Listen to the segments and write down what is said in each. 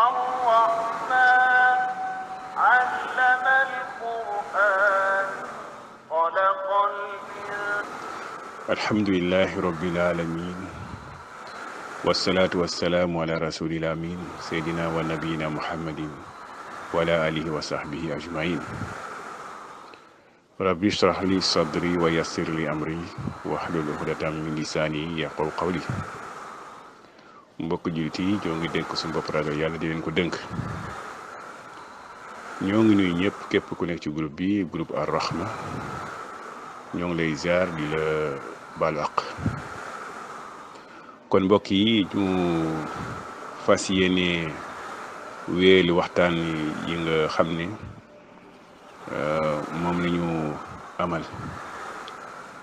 الرحمن علم القرآن خلق الإنسان. الحمد لله رب العالمين والصلاة والسلام على رسول الأمين سيدنا ونبينا محمد وعلى آله وصحبه أجمعين. رب اشرح لي صدري ويسر لي أمري واحلل عقدة من لساني يفقهوا قولي. mbokk jullit yi ñoo ngi dénk suñu bopp ragal yàlla di leen ko dénk. ñoo ngi nuyu ñëpp képp ku nekk ci groupe bi groupe Ar-Rahma ñoo ngi lay ziar di la baalu àq. kon mbokk yi ñu fas yéene wéelu waxtaan yi nga xam ne moom la ñu amal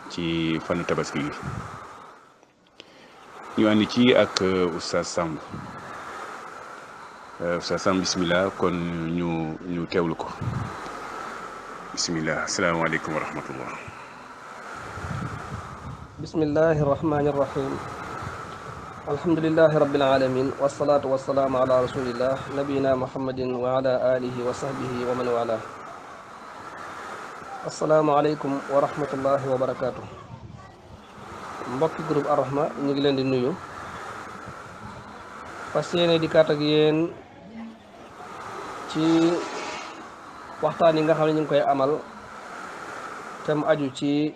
ci fanu tabaski gi. ñu ànd ci ak Oustaz Samb. Oustaz Samb bismillah kon ñu teewlu ko bismillah. asalaamaaleykum wa rahmatullah. bismillahi irrahmani irrahim alhamdulilahi rabbil alamin wasalaatu wasalaamu ala rasulillah nabiyina muhammadin wa ala alihi wa sahbihi wa man wala. asalaamualeykum wa rahmatullahi wa barakatuh. mbokki groupe Ar-Rahma ñu ngi leen di nuyu fas yéene di kaat ak yéen ci waxtaan yi nga xam ne ñu ngi koy amal te mu aju ci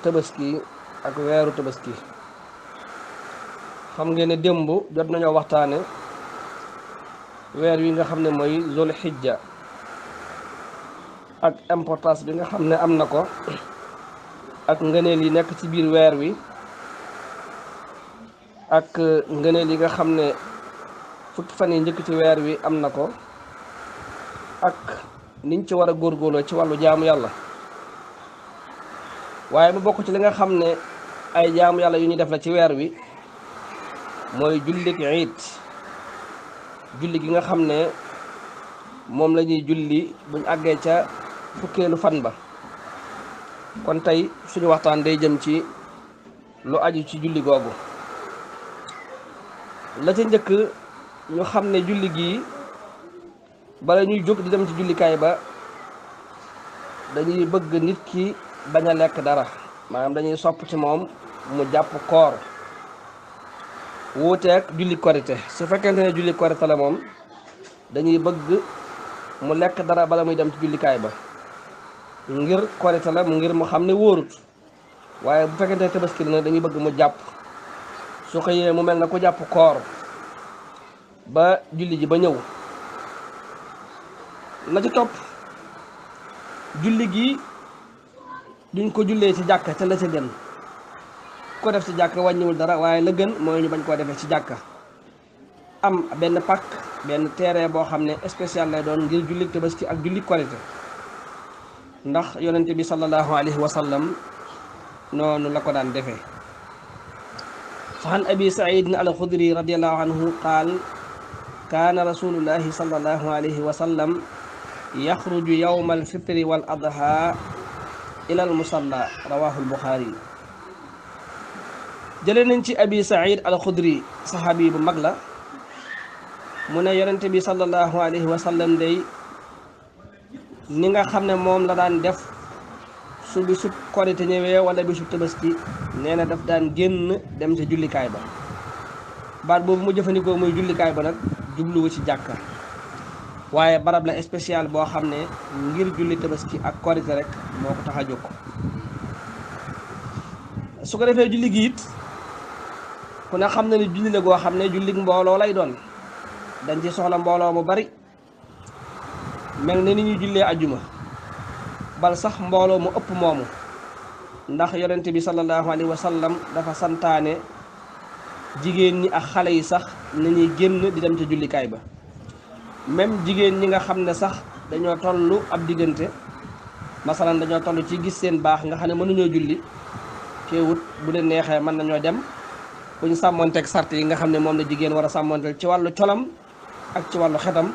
tabaski ak weeru tabaski. xam ngeen ne démb jot nañoo waxtaane weer wi nga xam ne mooy zul xijja ak importance bi nga xam ne am na ko ak ngëneel yi nekk ci biir weer wi ak ngëneel yi nga xam ne fukki fan yi njëkk ci weer wi am na ko ak niñ ci war a góorgóorloo ci wàllu jaamu yàlla. waaye mu bokk ci li nga xam ne ay jaamu yàlla yu ñuy def la ci weer wi mooy jullik iid, julli gi nga xam ne moom la ñuy julli buñ àggee ca fukkeelu fan ba. kon tey suñu waxtaan day jëm ci lu aju ci julli googu. la ca njëkk ñu xam ne julli gi bala ñuy jóg di dem ci jullikaay ba dañuy bëgg nit ki bañ a lekk dara, maanaam dañuy sopp ci moom mu jàpp koor wuuteeg julli korite. su fekkente ne julli korite la moom dañuy bëgg mu lekk dara bala muy dem ci jullikaay ba ngir korite la mu ngir mu xam ne wóorut. waaye bu fekkente ne tabaski la dañuy bëgg mu jàpp, su xëyee mu mel na ku jàpp koor ba julli ji ba ñëw. la ci topp julli gi duñ ko jullee ci jàkka te la ca gën ko def ci jàkka wàññiwul dara, waaye la gën mooy ñu bañ koo defee ci jàkka. am benn pàkk benn terrain boo xam ne spécial lay doon ngir julli tabaski ak julli korite, ndax yonente bi sallallahu alayhi wa sallam noonu la ko daan defee. fa an abi saidin al-xudri radiallahu anhu qaal kaana rasulullahi sallallahu alayhi wa sallam yaxruju yawma alfitri wal adha ila al musalla rawahu al-buxaari. jëlee nañ ci abi said al-xudri saxaabi bu mag la mu ne yonente bi sallallahu alayhi wa sallam day ni nga xam ne moom la daan def su bisub korite ñëwee wala bisub tabaski, nee na daf daan génn dem ci jullikaay ba. baat boobu mu jëfandikoo muy jullikaay ba nag jubluwu ci jàkka, waaye barab la spécial boo xam ne ngir julli tabaski ak korite rek moo ko tax a jóg. su ko defee julli gi it ku ne xam na ni julli la goo xam ne jullig mbooloo lay doon, dañ ci soxla mbooloo mu bari, mel na ni ñuy jullee ajjuma, bal sax mbooloo mu ëpp moomu. ndax yonente bi sallallahu alayhi wa sallam dafa santaane jigéen ñi ak xale yi sax nañuy génn di dem ca jullikaay ba. même jigéen ñi nga xam ne sax dañoo toll ab diggante, masalan dañoo toll ci gis seen baax nga xam ne mënuñoo julli, teewut bu leen neexee mën nañoo dem bu ñu sàmmonteeg sart yi nga xam ne moom la jigéen war a sàmmonteel ci wàllu colam ak ci wàllu xetam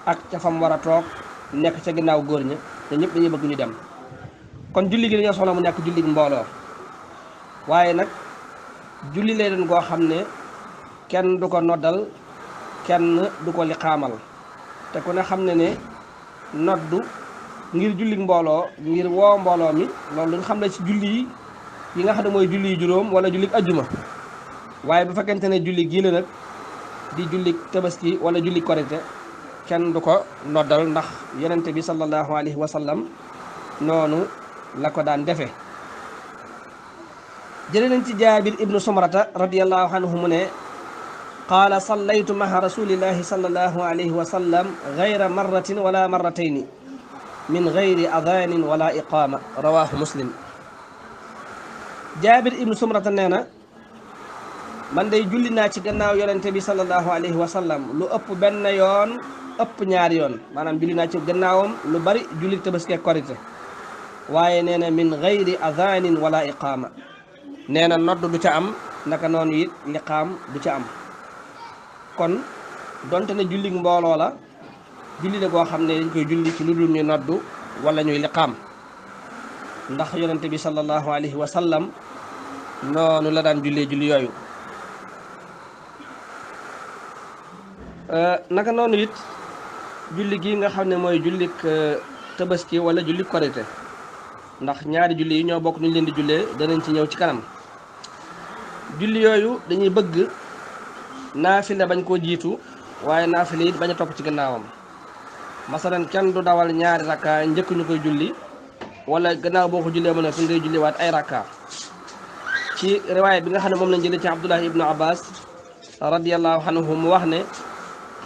ak ca fam war a toog nekk ca ginnaaw góor ña, te ñëpp dañuy bëgg ñu dem. kon julli gi dañoo soxla mu nekk julli mbooloo, waaye nag julli lay doon goo xam ne kenn du ko noddal kenn du ko liqaamal te ku ne xam ne ne noddu ngir julli mbooloo ngir woo mbooloo mi loolu lu nga xam ne ci julli yi nga xam ne mooy julli juróom wala julli ajjuma waaye bu fekkente ne julli gii la nag di julli tabaski wala julli korite kenn du ko noddal ndax yonente bi sallallahu alayhi wa sallam noonu la ko daan defe jële nañ ci jaabir ibnu sumrata radiallahu anhu mu ne qaala sallaytu maha rasulillahi sallallahu alayhi wa sallam gayra marratin wala marratayni min gayri adaanin wala iqaama rawahu muslim jaabir ibnu sumrata nee na man day julli naa ci gannaaw yonente bi sallallahu alayhi wa sallam lu ëpp benn yoon ëpp ñaari yoon maanaam julli naa ci gannaawam lu bari julli tabaski ak korite waaye nee na min gayri adaanin wala iqaama nee na nodd du ca am naka noonu it liqaam du ca am kon donte ne julli mbooloo la julli la goo xam ne dañ koy julli ci lu dul ñuy noddu wala ñuy liqaam ndax yonente bi sallallahu alayhi wa sallam noonu la daan jullee julli yooyu naka noonu it julli gi nga xam ne mooy jullik tabaski wala jullik korite ndax ñaari julli yi ñoo bokk nuñ leen di jullee danañ ci ñëw ci kanam julli yooyu dañuy bëgg naafila bañ koo jiitu waaye naafila it bañ a topp ci gannaawam masalan kenn du dawal ñaari rakka njëkk ñu koy julli wala gannaaw boo ko jullee mën a fi ngay julli waat ay rakka ci riwaaya bi nga xam ne moom lañ jëlee ci Abdullah ibnu Abbas radiyallahu anhu mu wax ne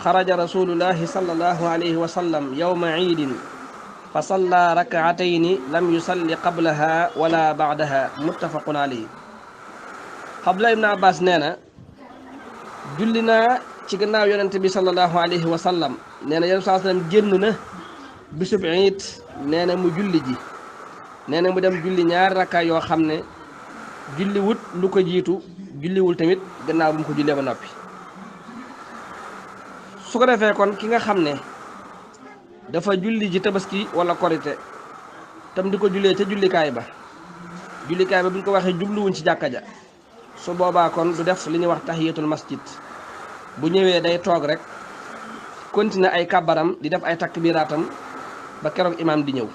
xaraja rasulullahi sallallahu alayhi wa sallam yawma iidin fa salla rakaatayni lam yusalli qablaha wala baadaha muttafaqun alayhi Abdullah ibnu Abbas nee na julli naa ci gannaaw yonente bi sallallahu alayhi wa sallam nee na yonent saa sallam génn na bisub iid nee na mu julli ji nee na mu dem julli ñaari rakka yoo xam ne julli wut lu ko jiitu julliwul tamit gannaaw bu mu ko jullee ba noppi su ko defee kon ki nga xam ne dafa julli ji tabaski wala korite tam di ko jullee ca jullikaay ba bu ñu ko waxee jubluwuñ ci jàkka ja su boobaa kon du def li ñuy wax tahiyatul masjid bu ñëwee day toog rek continuer ay kàbbaram di def ay takbiraatam ba keroog imaam di ñëw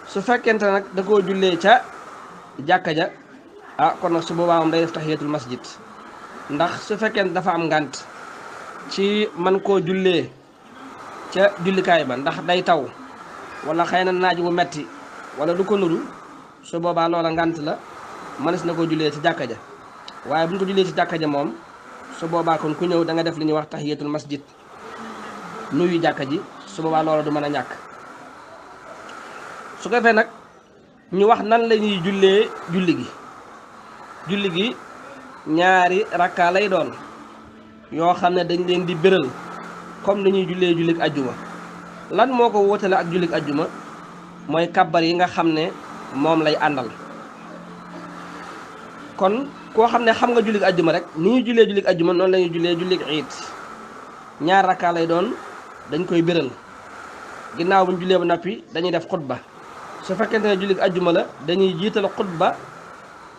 su fekkente nag da koo jullee ca jàkka ja kon nag su boobaa moom day def tahiyatul masjid ndax su fekkente dafa am ngànt ci man koo jullee ca jullikaay ba ndax day taw wala xëy na naaj bu metti wala du ko nuru su boobaa loola ngànt la mënees na koo jullee ci jàkka ja waaye bu ñu ko jullee ci jàkka ja moom su boobaa kon ku ñëw da nga def li ñuy wax tahiyatul masjid nuyu jàkka ji su boobaa loola du mën a ñàkk su ko defee nag ñu wax nan la ñuy jullee julli gi ñaari rakka lay doon yoo xam ne dañ leen di béral comme ni ñuy jullee jullik ajjuma lan moo ko wóotale ak jullik ajjuma mooy kàbbar yi nga xam ne moom lay àndal kon koo xam ne xam nga jullik ajjuma rek ni ñuy jullee jullik ajjuma noonu la ñuy jullee jullik iid ñaar rakka lay doon dañ koy béral ginnaaw bu ñu jullee ba noppi dañuy def xutba su fekkente ne jullik ajjuma la dañuy jiital xutba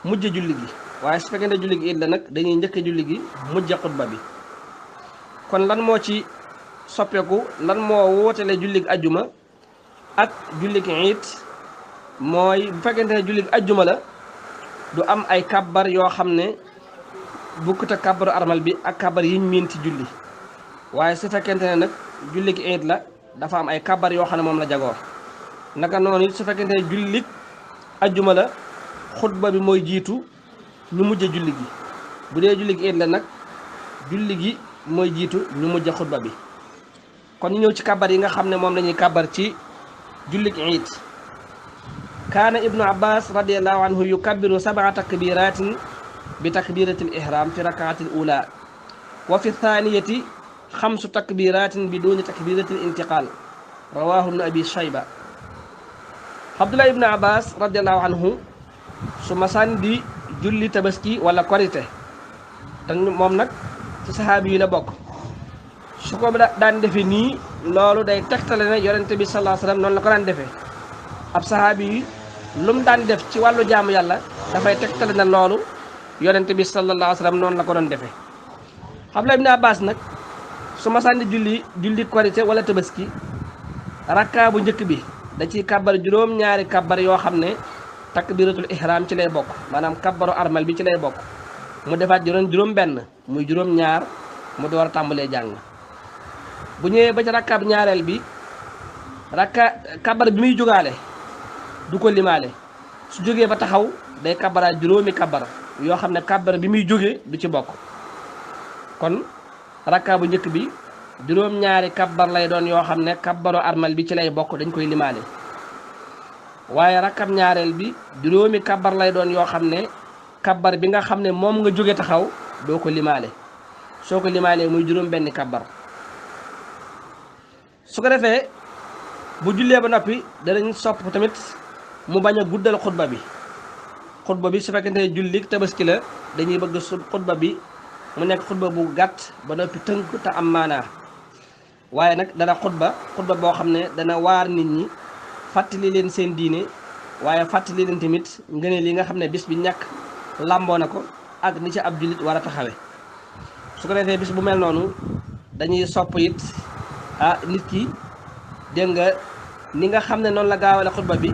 mujj julli gi waaye su fekkente ne jullik iid la nag dañuy njëkk julli gi mujj xutba bi kon lan moo ci soppeeku lan moo wootale jullik ajjuma ak jullik iid mooy bu fekkente ne jullik ajjuma la du am ay kàbbar yoo xam ne bukkut ak kàbbaru armal bi ak kàbbar yiñ miin ci julli waaye su fekkente ne nag jullik iid la dafa am ay kàbbar yoo xam ne moom la jagoo naka noonu it su fekkente ne jullik ajjuma la xutba bi mooy jiitu ñu mujj julli gi bu dee jullik iid la nag julli gi mooy jiitu ñu mujj xutba bi kon ñu ñëw ci kàbbar yi nga xam ne moom lañuy kàbbar ci jullik iid kaana ibnu abbas radiallahu anhu yukabbiru sab'a takbiratin bi takbiratil ihram fi rakaatil ula wa fi thaniyati xamsu takbiratin bi duni takbiratil intiqal rawahu ibnu abi shayba abdullah ibnu abbas radiallahu anhu su masaan di julli tabaski wala korite te moom nag ci saxaabi yi la bokk su ko daan defe nii loolu day tegtale ne yonente bi sallallahu alayhi wasallam noonu la ko daan defee ab saxaabi yi lu mu daan def ci wàllu jaamu yàlla dafay tegtale na loolu yonente bi sallallahu alayhi wasallam noonu la ko doon defee Abdullah ibn Abbas nag su ma sànni julli korite wala tabaski rakka bu njëkk bi da ciy kàbbar juróom-ñaari kàbbar yoo xam ne takbiratul ihram ci lay bokk maanaam kàbbaru armal bi ci lay bokk mu defaat juróom benn muy juróom-ñaar mu door a tàmbalee jàng bu ñëwee ba ci rakkaab ñaareel bi kàbbar bi muy jógaale du ko limaale su jógee ba taxaw day kàbbaraat juróomi kàbbar yoo xam ne kàbbar bi muy jógee du ci bokk kon rakkaa bu njëkk bi juróom-ñaari kàbbar lay doon yoo xam ne kàbbaru armal bi ci lay bokk dañ koy limaale waaye rakkab ñaareel bi juróomi kàbbar lay doon yoo xam ne kàbbar bi nga xam ne moom nga jóge taxaw doo ko limaale soo ko limaalee muy juróom benn kàbbar su ko defee bu jullee ba noppi danañ sopp tamit mu bañ a guddal xutba bi su fekkente ne julli tabaski la dañuy bëgg su xutba bi mu nekk xutba bu gàtt ba noppi tënk te am maanaa waaye nag dana xutba boo xam ne dana waar nit ñi fàttali leen seen diine waaye fàttali leen tamit ngëneel li nga xam ne bis bi ñàkk làmboo na ko ak ni ci ab jullit war a taxawe su ko defee bis bu mel noonu dañuy sopp it nit ki dégg nga ni nga xam ne noonu la gaawale xutba bi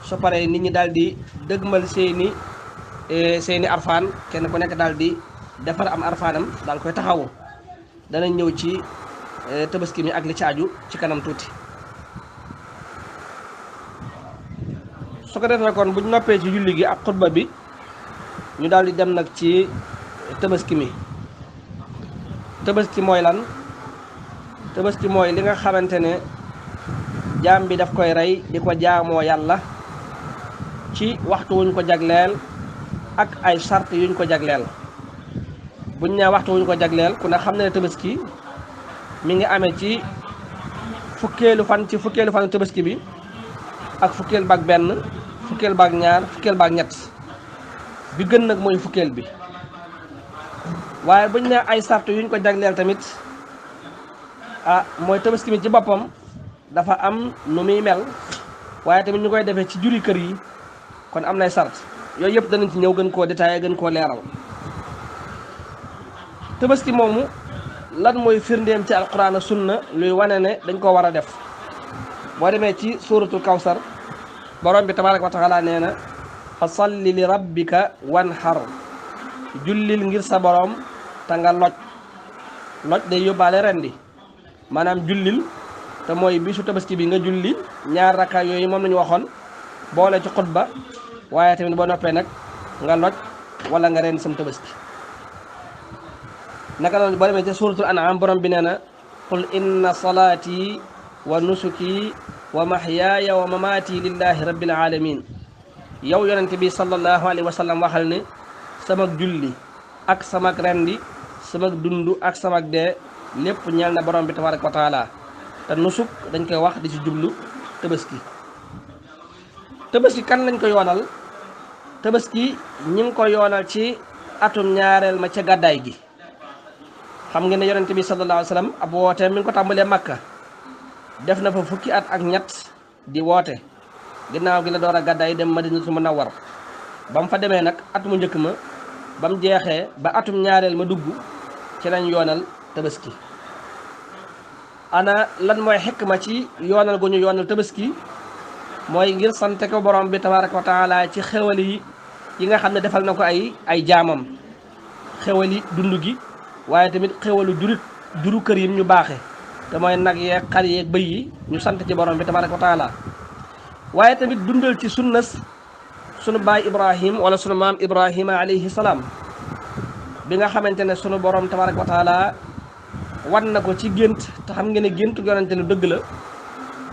su paree nit ñi daal di dëgmal seeni arfaan kenn ku nekk daal di defar am arfaanam daal koy taxawu danañ ñëw ci tabaski mi ak li ci aju ci kanam tuuti su ko defee kon buñ noppee ci julli gi ak xutba bi ñu daal di dem nag ci tabaski mi tabaski mooy lan tabaski mooy li nga xamante ne jaam bi daf koy rey di ko jaamoo yàlla ci waxtu wuñ ko jagleel ak ay sart yuñ ko jagleel buñ ne waxtu wuñ ko jagleel ku ne xam ne tabaski mi ngi amee ci fukkeelu fan tabaski bi ak fukkeel baak benn fukkeel baak ñaar fukkeel baak ñett bi gën nag mooy fukkeel bi waaye buñ ne ay sart yuñ ko jagleel tamit mooy tabaski mi ci boppam dafa am nu muy mel waaye tamit ñu koy defee ci juri kër yi kon am nay sart yooyu yëpp danañ ci ñëw gën koo détaillé gën koo leeral tabaski moomu lan mooy firndeem ci alquran ak sunna luy wane ne dañ ko war a def boo demee ci suuratul kawsar borom bi tabaraka wa taala nee na fa salli li rabbika wanhar jullil ngir sa borom te nga loj day yóbbaale rendi maanaam jullil te mooy bisu tabaski bi nga julli ñaar rakka yooyu moom lañu waxoon boole ci xutba waaye tamit boo noppee nag nga loj wala nga rendi sam tabaski naka noonu boo demee ci suuratul an'am borom bi nee na qul inna salaati wa nusuki wa mahyaaya wa mamaati lillahi rabbil alamin yow yonente bi sallallahu alayhi wa sallam waxal ne samak julli ak samak rendi samak dund ak samak dee lépp ñeel na borom bi tabaraka wa taala te nusuk dañ koy wax di ci jublu tabaski kan lañ ko yoonal tabaski ñi ngi ko yoonal ci atum ñaareel ma ca gàddaay gi xam ngeen ne yonente bi sallallahu alayhi wa sallam ab woote mi ngi ko tàmbalee Makka def na fa fukki at ak ñett di woote ginnaaw gi la door a gàddaay dem Madinatul Munawwar ba mu fa demee nag at mu njëkk ma ba mu jeexee ba atum ñaareel ma dugg ci lañ yoonal tabaski ana lan mooy xikma ci yoonal gu ñu yoonal tabaski mooy ngir sante ko borom bi tabaraka wa taala ci xewal yi nga xam ne defal na ko ay jaamam xewali dund gi waaye tamit xewalu juru kër yim ñu baaxe te mooy nag yeeg xar yeeg bëy yi ñu sant ci borom bi tabaraka wa taala waaye tamit dundal ci sunnas sunu baay Ibrahim wala sunu maam Ibrahima alayhi salaam bi nga xamante ne sunu borom tabaraka wa taala wan na ko ci gént te xam ngeen ne gént yonente lu dëgg la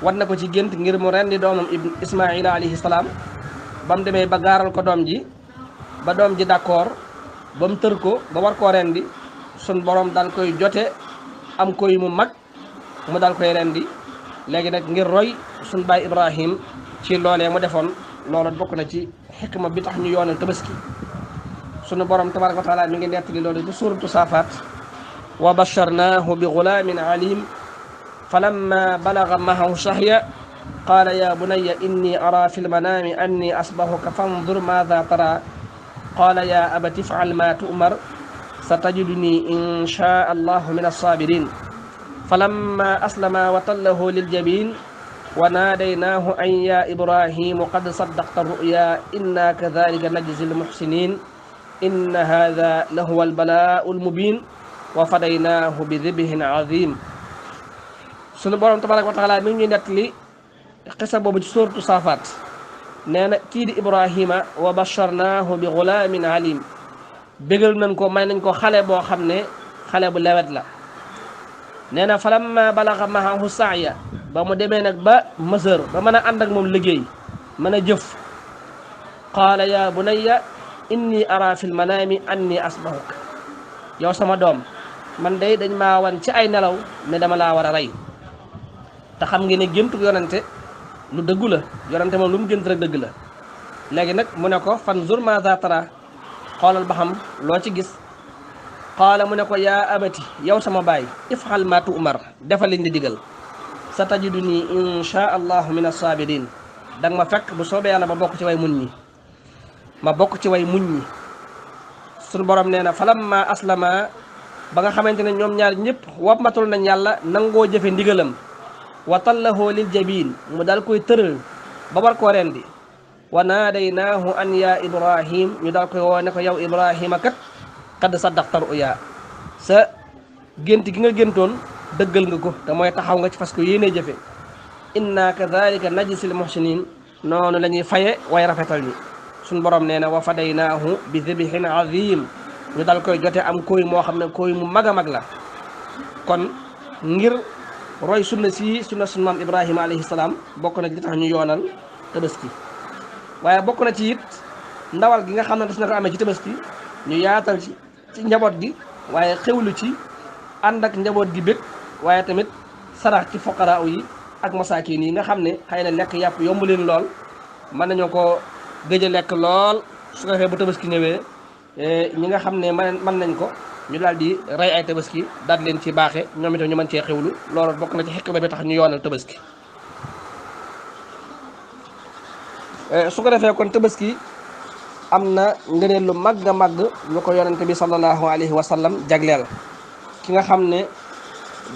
wan na ko ci gént ngir mu rendi doomam Ismaila alayhi salaam ba mu demee ba gaaral ko doom ji ba doom ji d'accord ba mu tër ko ba war koo rendi sun borom daal koy jote am koy mu mag mu daal koy rendi léegi nag ngir roy sun baay Ibrahim ci loolee mu defoon loolu bokk na ci xikma bi tax ñu yoonal tabaski sunu borom tabaraka wa taala mi ngi nettali loolu bu suuratu saafaat wa basharnaahu bi gulaamin alim falamma balaga maahu sahya qaala ya bunayya inni ara fi lmanaami anni asbahuka fandur maada tara qaala ya abati if'al ma tu'mar satajiduni inshaa allahu min alsabirin falamma aslama wa tallahu liljabin wa naadaynaahu an ya ibrahimu qad saddaqta ruya inna kadhalika najzi almuhsinin inna hadha lahuwa albalaa'u almubin wa fadaynaahu bi dibhin azim. sunu borom tabaraka wa taala mi ngi ñuy nettali xisa boobu ci suuratu Saafaat nee na kii di Ibrahima wa basharnaahu bi gulaamin alim bégal nañ ko may nañ ko xale boo xam ne xale bu lewet la. nee na falamma balaga maahu saaya ba mu demee nag ba mësër ba mën a ànd ak moom liggéey mën a jëf qaala ya bunayya inni ara fil manaami anni asbahuk yow sama doom man day dañ maa wan ci ay nelaw ne dama laa war a rey. te xam ngeen ne géntu yonante lu dëggu la, yonante moom lu mu gént rek dëgg la. léegi nag mu ne ko fanzur maza tara xoolal ba xam loo ci gis. qaala mu ne ko yaa abati yow sama baay ifxal ma tu'mar defal liñ di digal sa tajiduni insha allahu min as-sabirin danga ma fekk bu soobee yàlla ma bokk ci way muñ ñi suñu borom nee na falamma aslama ba nga xamante ne ñoom ñaar ñëpp wammatul nañ yàlla nangoo jëfe ndigalam wa tallahu lil jabin mu daal koy tëral ba war koo rendi wa naadaynaahu an ya ibrahim ñu daal koy woo ne ko yow ibrahima kat qad saddaqta ruya sa gént gi nga géntoon dëggal nga ko te mooy taxaw nga ci fas ko yéenee jëfe inna kadhalika najzil muhsinin noonu la ñuy faye way rafetal ñi suñ borom nee na wa fadaynaahu bi dibhin azim ñu dal koy jote am kooy moo xam ne kooy mu mag a mag la. kon ngir roy sunna sun maam ibrahima alayhi salaam bokk na li tax ñu yoonal tabaski waaye bokk na ci it ndawal gi nga xam ne des na ko amee ci tabaski ñu yaatal ci njaboot gi waaye xewlu ci ànd ak njaboot gi bég waaye tamit sarax ci foqara yi ak masaakin yi nga xam ne xëy na lekk yàpp yomb leen lool mën nañoo ko gëj a lekk lool su ko defee bu tabaski ñëwee ñi nga xam ne mën nañ ko ñu daal di rey ay tabaski daal leen ci baaxe ñoom itam ñu mën cee xewlu loolu bokk na ci xikma bi tax ñu yoonal tabaski. su ko defee kon tabaski am na ngëneel lu màgg a màgg lu ko yonente bi sallallahu alayhi wa sallam jagleel ki nga xam ne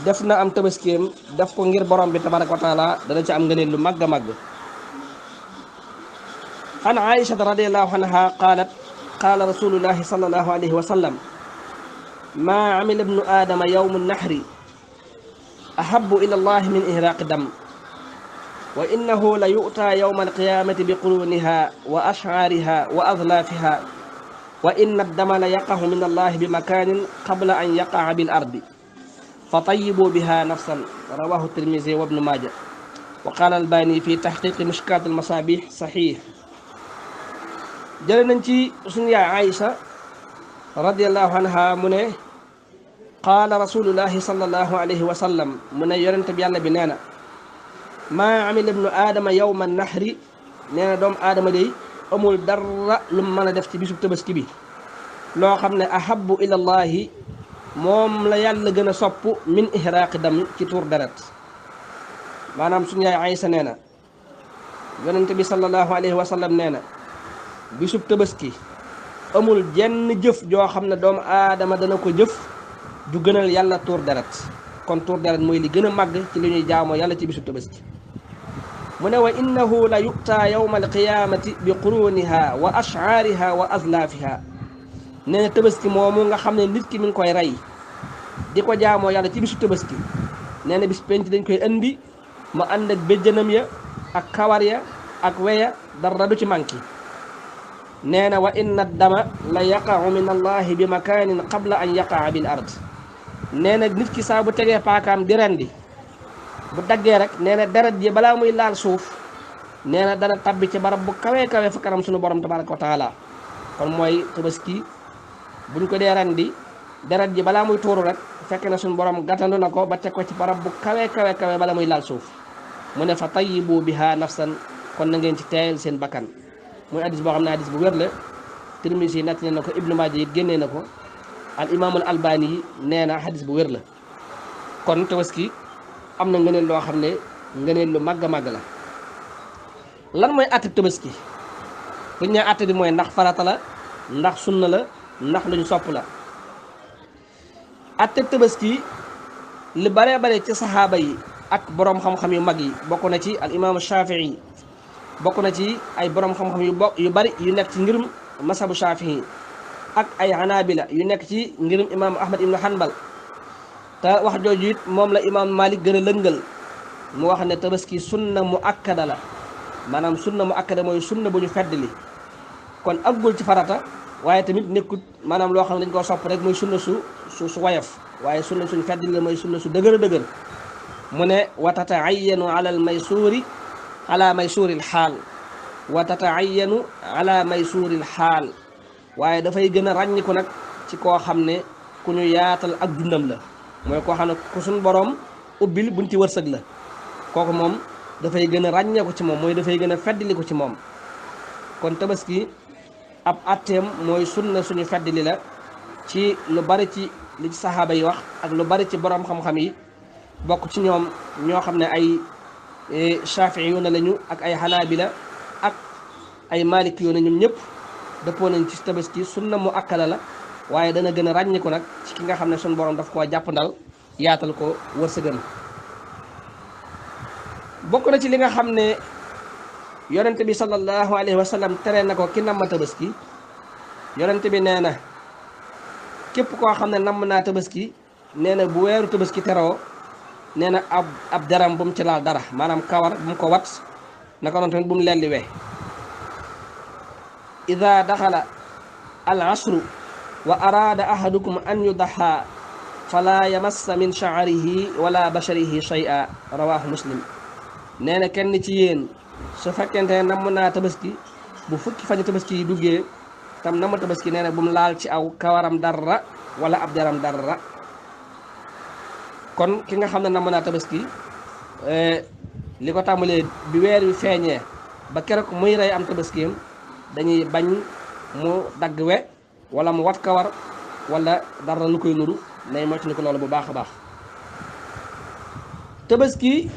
def na am tabaskeem def ko ngir borom bi tabaraka wa taala dana ci am ngëneel lu màgg a màgg. an aïchata radiallahu anha qaalat qaala rasulullahi sallallahu alayhi wa sallam maa amila ibnu aadama yawmu nahri ahabu ila allahi min ihraqi dam wa innahu la yu'ta yawma alqiyamati bi quruniha wa ash'ariha wa adlaafiha wa inna addama la yaqahu min allahi bi makanin qabla an yaqa'a bil ardi fa tayyibu biha nafsan rawahu tirmisi wa ibnu maaja wa qaala albani fi tahqiqi mishkat almasabih sahih. jële nañ ci suñu yaay Aïcha radiallahu anha mu ne qaala rasulullahi sallallahu alayhi wa sallam mu ne yonente bi yàlla bi nee na maa amila ibnu aadama yawma nahri nee na doomu aadama day amul dara lu mu mën a def ci bisub tabaski bi loo xam ne ahabu ila llahi moom la yàlla gën a sopp min ihraaqi dam ci tuur deret. maanaam suñu yaay Aïcha nee na yonente bi sallallahu alayhi wa sallam nee na bisub tabaski amul jenn jëf joo xam ne doomu aadama dana ko jëf ju gënal yàlla tuur deret. kon tuur deret mooy li gën a màgg ci li ñuy jaamoo yàlla ci bisub tabaski. mu ne wa innahu la yu'ta yawma alqiyamati bi quruniha wa ash'ariha wa azlaafiha nee na tabaski moomu nga xam ne nit ki mi ngi koy rey di ko jaamoo yàlla ci bisub tabaski nee na bis penc dañ koy indi mu ànd ak béjjanam ya ak kawar ya ak weya dara du ci manki. nee na wa inna dama la yaqa'u min allahi bi makanin qabla an yaqa'a bil ard nee na nit ki saa bu tegee paakaam di rendi bu daggee rek nee na deret ji balaa muy laal suuf nee na dana tabbi ci barab bu kawee kawe fa kanam suñu borom tabaraka wa taala. kon mooy tabaski buñ ko dee rendi deret ji balaa muy tuuru rek fekk na suñu borom gàttandu na ko ba teg ko ci barab bu kawee kawe bala muy laal suuf. mu ne fa tayyibu biha nafsan kon na ngeen ci teeyal seen bakkan. muy hadis boo xam ne hadis bu wér la Tirmisi yi natt na ko Ibnu Maaja it génnee na ko al imaamul albani yi nee na hadis bu wér la. kon tabaski am na ngëneel loo xam ne ngëneel lu màgg a màgg la. lan mooy àtte tabaski bu ñu nee àtte bi mooy ndax farata la ndax sunna la ndax luñ sopp la. àtte tabaski li baree bare ci saxaaba yi ak boroom xam-xam yu mag yi bokk na ci al imaamu Shafii bokk na ci ay boroom xam-xam yu bari yu nekk ci ngirum masabu Shafii ak ay Hanabila yu nekk ci ngirum imaamu Ahmad ibnu Hanbal te wax jooju it moom la imaamu Malik gën a lëngal mu wax ne tabaski sunna mu akkada la maanaam sunna mu akkada mooy sunna bu ñu feddli kon aggul ci farata waaye tamit nekkut maanaam loo xam ne dañ koo sopp rek muy sunna su wayaf waaye sunna suñ feddli la mooy sunna su dëgër a dëgër mu ne wa tataayanu ala maysuuri ala maysuuril xaal wa tataayanu ala maysuuril xaal waaye dafay gën a ràññiku nag ci koo xam ne ku ñu yaatal ak dundam la mooy koo xam ne ku suñ boroom ubbil bunti wërsëg la kooku moom dafay gën a ràññeeku ci moom mooy dafay gën a feddliku ci moom kon tabaski ab atteem mooy sunna suñu feddli la ci lu bari ci li ci saxaaba yi wax ak lu bari ci boroom xam-xam yi bokk ci ñoom ñoo xam ne ay Shaafi'iyuuna lañu ak ay Hanaabila ak ay Maalikiyuuna ñoom ñëpp dëppoo nañ ci tabaski sunna mu akkala la waaye dana gën a ràññiku nag ci ki nga xam ne suñu borom daf koo jàppandal yaatal ko wërsëgam bokk na ci li nga xam ne yonente bi sallallahu alayhi wa sallam tere na ko ki namm tabaski yonente bi nee na képp koo xam ne namm naa tabaski nee na bu weeru tabaski teroo nee na ab daram bu mu ci laal dara maanaam kawar bu mu ko wat naka noonu tamit bu mu lelli we ida daxala al asru wa araada ahadukum an yudaxa fala yamassa min sha'rihi wala basharihi shay'a rawahu muslim nee na kenn ci yéen su fekkente ne namm naa tabaski bu fukki fañu tabaski yi duggee tam namm tabaski nee na bu mu laal ci aw kawaram dara wala ab jaram dara kon ki nga xam ne namm naa tabaski li ko tàmbalee bi weer wi feeñee ba keroog muy rey am tabaskiyam dañuy bañ mu dagg we wala mu wat kawar wala dara lu koy nuru nay moytu ni ko loolu bu baax a baax tabaski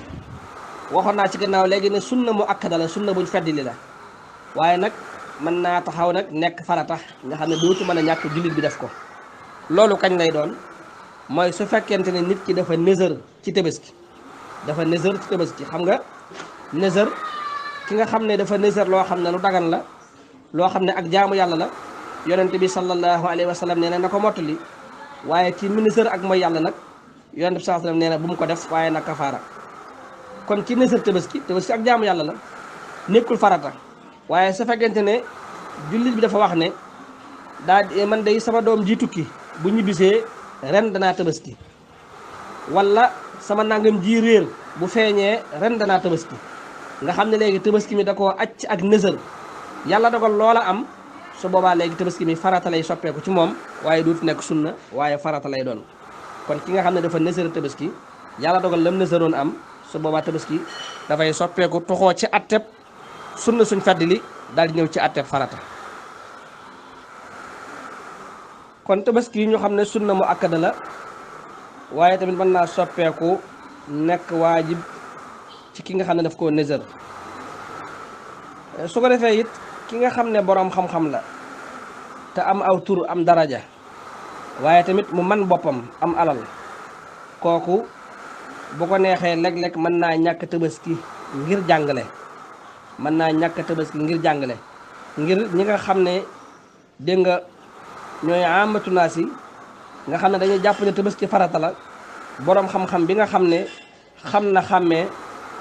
waxoon naa ci gannaaw léegi ne sunna mu akkada la sunna buñ feddili la waaye nag mën naa taxaw nag nekk farata nga xam ne dootu mën a ñàkk jullit bi def ko loolu kañ lay doon mooy su fekkente ne nit ki dafa nësër ci tabaski dafa nësër ci tabaski xam nga nësër ki nga xam ne dafa nësër loo xam ne lu dagan la loo xam ne ak jaamu yàlla la yonente bi sallallahu alayhi wa sallam nee na ko mottali waaye ci nësër ak mooy yàlla nag yonente bi sallallahu alayhi wa sallam nee na bu mu ko def waaye nag kafaara kon ci nësër tabaski ak jaamu yàlla la nekkul farata waaye su fekkente ne jullit bi dafa wax ne man day sama doom ji tukki bu ñibbisee ren danaa tabaski wala sama nangam ji réer bu feeñee ren danaa tabaski nga xam ne léegi tabaski mi da koo acc ak nësër yàlla dogal loola am su boobaa léegi tabaski mi farata lay soppeeku ci moom waaye duut nekk sunna waaye farata lay doon kon ki nga xam ne dafa nësër tabaski yàlla dogal lam nësëroon am su boobaa tabaski dafay soppeeku toxoo ci atteb sunna suñ fedd li daal di ñëw ci atteb farata kon tabaski ñu xam ne sunna mu akkada la waaye tamit mën naa soppeeku nekk waajib ci ki nga xam ne daf koo nësër su ko defee it ki nga xam ne boroom xam-xam la te am aw tur am daraja waaye tamit mu man boppam am alal kooku bu ko neexee léeg-léeg mën naa ñàkk tabaski ngir jàngale mën naa ñàkk tabaski ngir jàngale ngir ñi nga xam ne dégg nga ñooy amatu naa si nga xam ne dañuy jàpp ne tabaski farata la boroom xam-xam bi nga xam ne xam na xàmmee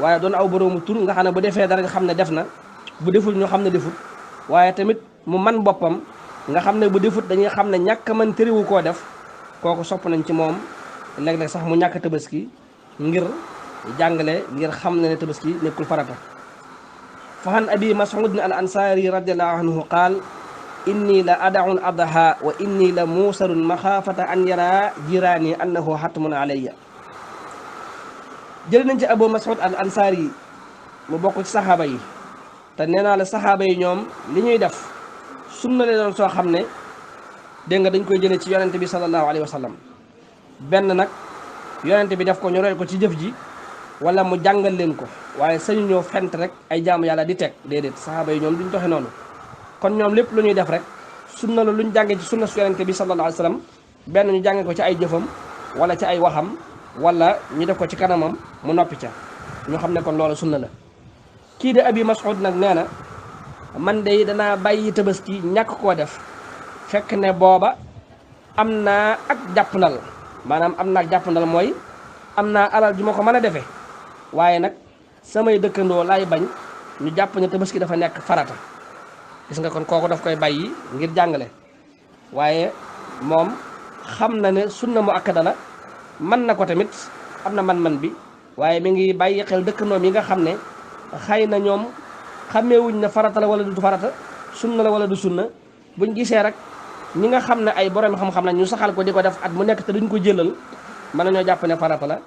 waaye doon aw boroomu tur nga xam ne bu defee dara nga xam ne def na bu deful ñu xam ne defut waaye tamit mu man boppam nga xam ne bu defut dañuy xam ne ñàkk man tëriwu koo def kooku sopp nañ ci moom léeg-léeg sax mu ñàkk tabaski ngir jàngale ngir xam ne tabaski nekkul farata fa an abi mas'ud al ansari radiallahu anhu qaal inni la ada'u adha wa inni la muusarun maxaafata an yara jiraani annahu hatmun alayya jël nañ ci abu mas'ud al ansari mu bokk ci saxaaba yi te nee naa la saxaaba yi ñoom li ñuy def sunna leen doon soo xam ne dégg nga dañ koy jëlee ci yonente bi sallallahu alayhi wa sallam benn nag yonente bi def ko ñu roy ko ci jëf ji wala mu jàngal leen ko waaye sañu ñoo fent rek ay jaamu yàlla di teg déedéet saxaaba yi ñoom duñ doxe noonu kon ñoom lépp lu ñuy def rek sunna la luñ jàngee ci sunna su yonente bi sallallahu alayhi wa sallam benn ñu jàngee ko ci ay jëfam wala ci ay waxam wala ñu def ko ci kanamam mu noppi ca ñu xam ne kon loolu sunna la. kii de Abi Mas'ud nag nee na man de danaa bàyyi tabaski ñàkk koo def fekk ne booba am naa ak jàppandal, maanaam am naa ak jàppandal mooy am naa alal ju ma ko mën a defee, waaye nag samay dëkkandoo laay bañ ñu jàpp ne tabaski dafa nekk farata. gis nga kon kooku daf koy bàyyi ngir jàngale, waaye moom xam na ne sunna mu akkada la, mën na ko tamit, am na man-man bi, waaye mi ngi bàyyi xel dëkkandoom yi nga xam ne xëy na ñoom xàmmeewuñ ne farata la wala du farata, sunna la wala du sunna. buñ gisee rek ñi nga xam ne ay borom xam-xam la ñu saxal ko di ko def at mu nekk te duñ ko jëlal, mën nañoo jàpp ne farata la.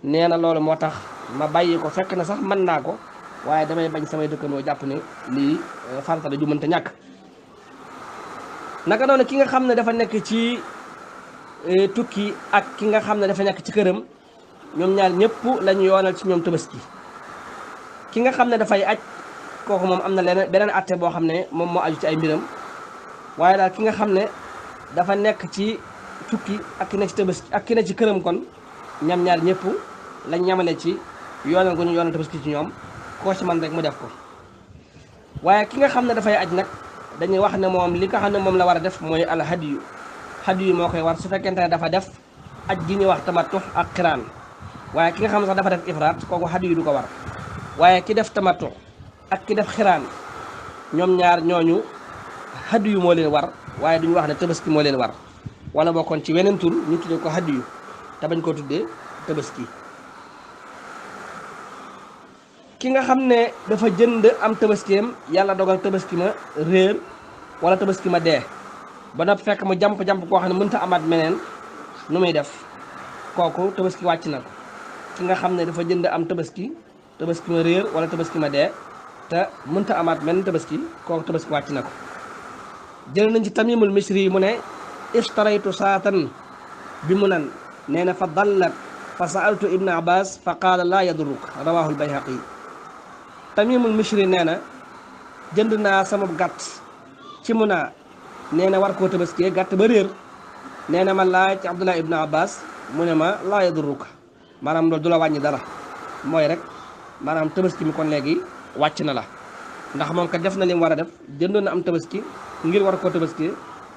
nee na loolu moo tax ma bàyyi ko, fekk na sax mën naa ko, waaye damay bañ samay dëkkandoo jàpp ne lii farata la ju mënta ñàkk. naka noonu ki nga xam ne dafa nekk ci tukki ak ki nga xam ne dafa nekk ci këram, ñoom ñaar ñëpp lañu yoonal ci ñoom tabaski. ki nga xam ne dafay aj kooku moom am na leneen beneen atte boo xam ne moom moo aju ci ay mbiram, waaye daal ki nga xam ne dafa nekk ci tukki ak ki ne ci tabaski ak ki ne ci këram, kon ñam ñaar ñëpp lañ ñamale ci yoonal gu ñu yoonal tabaski ci ñoom, koo ci man rek mu def ko. waaye ki nga xam ne dafay aj nag dañuy wax ne moom li nga xam ne moom la war a def mooy al hadiyu. hadiyu moo koy war su fekkente ne dafa def aj gi ñuy wax tamattu ak xiraan. waaye ki nga xam ne sax dafa def ifraat kooku hadiyu du ko war. waaye ki def tamattu ak ki def xiraan, ñoom ñaar ñooñu hadiyu moo leen war, waaye duñu wax ne tabaski moo leen war, wala bokkoon ci weneen tur ñu tuddee ko hadiyu te bañ koo tuddee tabaski. ki nga xam ne dafa jënd am tabaskiyam, yàlla dogal tabaski ma réer wala tabaski ma dee ba noppi fekk mu jamp koo xam ne mënta amaat meneen, nu muy def? kooku tabaski wàcc na ko. ki nga xam ne dafa jënd am tabaski ma réer wala tabaski ma dee te mënta amaat meneen tabaski, kooku tabaski wàcc na ko. jël nañ ci Tamimul Misri mu ne ishtaraytu saatan bi Munan, nee na fa dallat fa saaltu Ibn Abbas fa qaala laa yadurruk, rawahul Bayhaqi. Tamimul Misri nee na jënd naa sama gàtt ci Muna, nee na war koo tabaskee, gàtt ba réer. nee na ma laaj Abdullah Ibn Abbas, mu ne ma laa yadurruk, maanaam loolu du la wàññi dara, mooy rek maanaam tabaski mi kon léegi wàcc na la, ndax moom kat def na li mu war a def, jëndoon na am tabaski ngir war koo tabaski,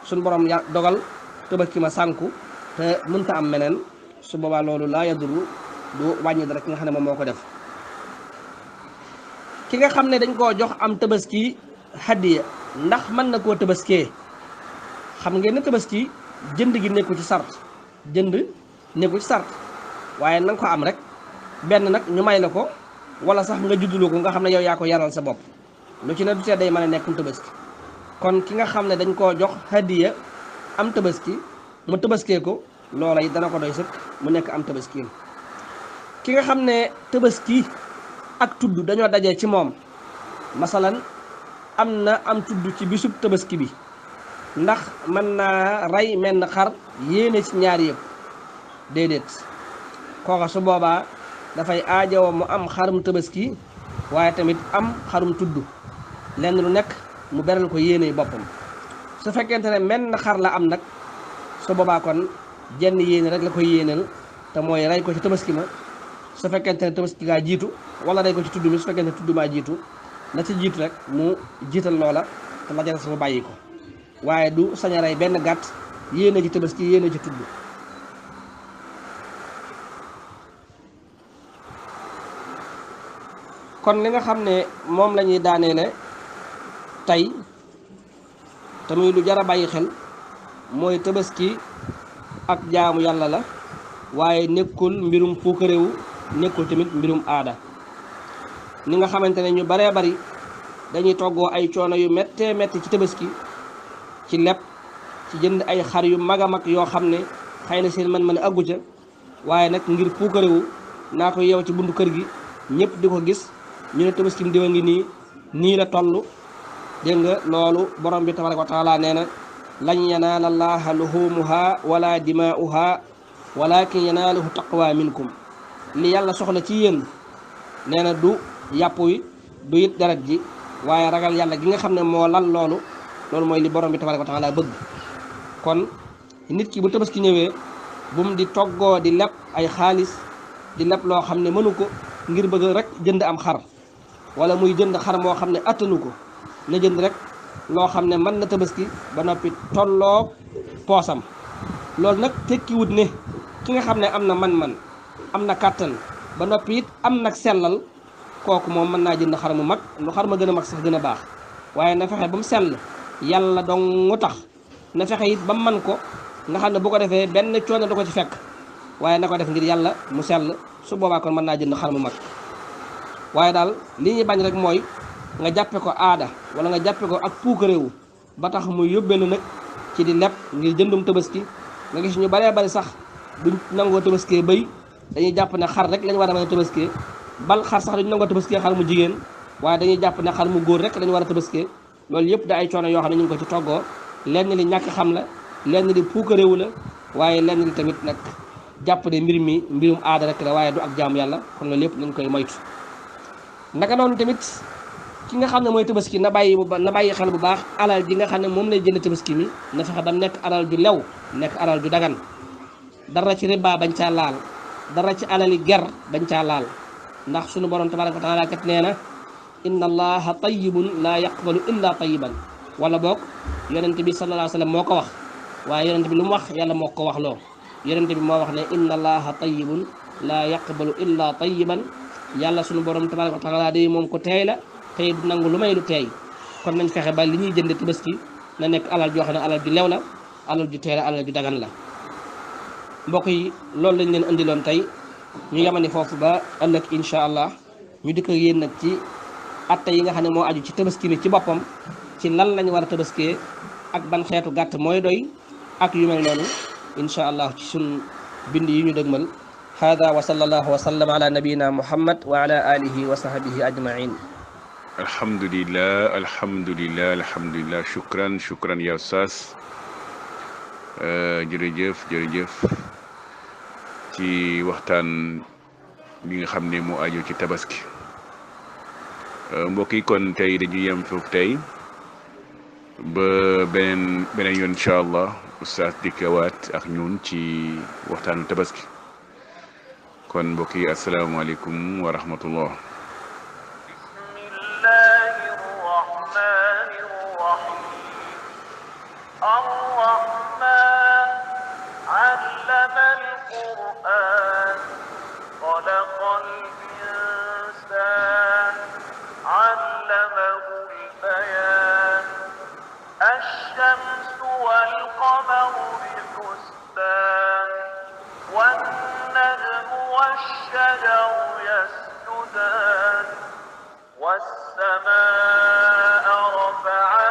suñ borom ya dogal tabaski ma sànku te mënta am meneen, su boobaa loolu laa yadurru du wàññi dara ki nga xam ne moom moo ko def. ki nga xam ne dañ koo jox am tabaski hadiya, ndax mën na koo tabaskee? xam ngeen ne tabaski jënd gi nekku ci sart, jënd nekku ci sart, waaye na nga ko am rek, benn nag ñu may la ko, wala sax nga judduloo ko nga xam ne yow yaa ko yaral sa bopp, lu ci ne du tee day mën a nekkum tabaski. kon ki nga xam ne dañ koo jox hadiya am tabaski mu tabaskee ko, loola it dana ko doy sëkk mu nekk am tabaski. ki nga xam ne tabaski ak tudd dañoo dajee ci moom, masalan am na am tudd ci bisub tabaski bi, ndax mën naa rey menn xar yéene ci ñaar yëpp? déedéet. kooka su boobaa dafay aajowoo mu am xarum tabaski waaye tamit am xarum tudd, lenn lu nekk mu beral ko yéene boppam. su fekkente ne menn xar la am nag, su boobaa kon jenn yéene rek la koy yéeneel, te mooy rey ko ci tabaski ma, su fekkente ne tabaski gaa jiitu, wala rey ko ci tudd mi su fekkente ne tudd maa jiitu, la ci jiitu rek mu jiital loola te la jara mu bàyyi ko, waaye du sañ a rey benn gàtt yéene ci tabaski yéene ci tudd. kon li nga xam ne moom la ñuy daaneele tey te muy lu jar a bàyyi xel mooy tabaski ak jaamu yàlla la, waaye nekkul mbirum puukaréewu, nekkul tamit mbirum aada. ni nga xamante ne ñu baree bari dañuy toggoo ay coono yu méttee métti ci tabaski, ci lepp, ci jënd ay xar yu mag a mag yoo xam ne xëy na seen mën a àggu ca, waaye nag ngir puukaréewu naa ko yeew ci buntu kër gi ñëpp di ko gis, ñu ne tabaski mu diwa ngi nii la toll. dégg nga loolu borom bi tabaraka wa taala nee na lan yanaala llaaha luhumuha wala dimaa'uha walakin yanaaluhu taqwa minkum. li yàlla soxla ci yéen nee na du yàpp wi du it deret ji, waaye ragal yàlla gi nga xam ne moo lal loolu mooy li borom bi tabaraka wa taala bëgg. kon nit ki bu tabaski ñëwee bum di toggoo di leb ay xaalis di leb loo xam ne mënu ko ngir bëgg rek jënd am xar wala muy jënd xar moo xam ne attanu ko na jënd rek loo xam ne mën na tabaski ba noppi tolloo poosam. loolu nag tekkiwut ne ki nga xam ne am na man-man am na kàttan ba noppi it am nag sellal kooku moom mën naa jënd xar mu mag lu xar ma gën a mag sax gën a baax waaye na fexe ba mu sell yàlla dong mu tax na fexe it ba mu man ko nga xam ne bu ko defee benn coono du ko ci fekk waaye na ko def ngir yàlla mu sell su boobaa kon mën naa jënd xar mu mag. waaye daal li ñuy bañ rek mooy nga jàppe ko aada wala nga jàppe ko ak puukaréewu ba tax muy yóbbee na nag ci di leb ngir jëndum tabaski nga gis ñu baree bari sax duñ nangoo tabaskee bëy dañuy jàpp ne xar rek lañ war a mën a tabaskee bal xar sax duñ nangoo tabaskee xar mu jigéen waaye dañuy jàpp ne xar mu góor rek lañ war a tabaskee loolu yëpp da ay coono yoo xam ne ñu ngi ko ci toggoo lenn li ñàkk xam la lenn li puukaréewu la waaye lenn li tamit nag jàpp ne mbir mi mbirum aada rek la waaye du ak jaamu yàlla kon loolu yëpp nañ koy moytu. naka noonu tamit ki nga xam ne mooy tabaski na bàyyi xel bu baax alal ji nga xam ne moom lay jënd tabaski mi na fexe ba nekk alal ju lew nekk alal ju dagan dara ci riba bañ caa laal dara ci alali ger bañ caa laal ndax sunu borom tabaraka wa taala kat nee na inna allaha tayyibun laa yaqbalu illa tayyiban wala boog yonent bi sallallahu alayhi wa sallam moo ko wax waaye yonent bi lu mu wax yàlla moo ko wax loo yonent bi moo wax ne inna allaha tayyibun laa yaqbalu illa tayyiban yàlla sunu borom tabaraka wa taala day moom ko teey la tey du nangu lu may lu teey kon nañ fexe ba li ñuy jënd tabaski na nekk alal joo xam ne alal ju lew la alal ju teey la alal ju dagan la. mbokk yi loolu lañ leen indiloon tey ñu yamani foofu ba ëllëg incha allah ñu dikk yéen nag ci atte yi nga xam ne moo aju ci tabaski mi ci boppam ci lan lañ war a tabaskee ak ban xeetu gàtt mooy doy ak yu mel noonu incha allah ci sun bind yi ñu dëgmal. hada wa sallallahu wa sallam ala nabiyina muhammad wa ala alihi wa sahbihi ajmain. alhamdulillah alhamdulillah alhamdulillah shukran ya ustaz jërëjëf ci waxtaan bi nga xam ne moo aju ci tabaski. mbokk yi kon tey dañuy yem foofu tey ba beneen yoon incha allah ustaz dikkawaat ak ñun ci waxtaanu tabaski. kon mbokk yi asalaamaaleykum wa rahmatullah. الشمس والقمر بحسبان والنجم والشجر يسجدان والسماء رفعها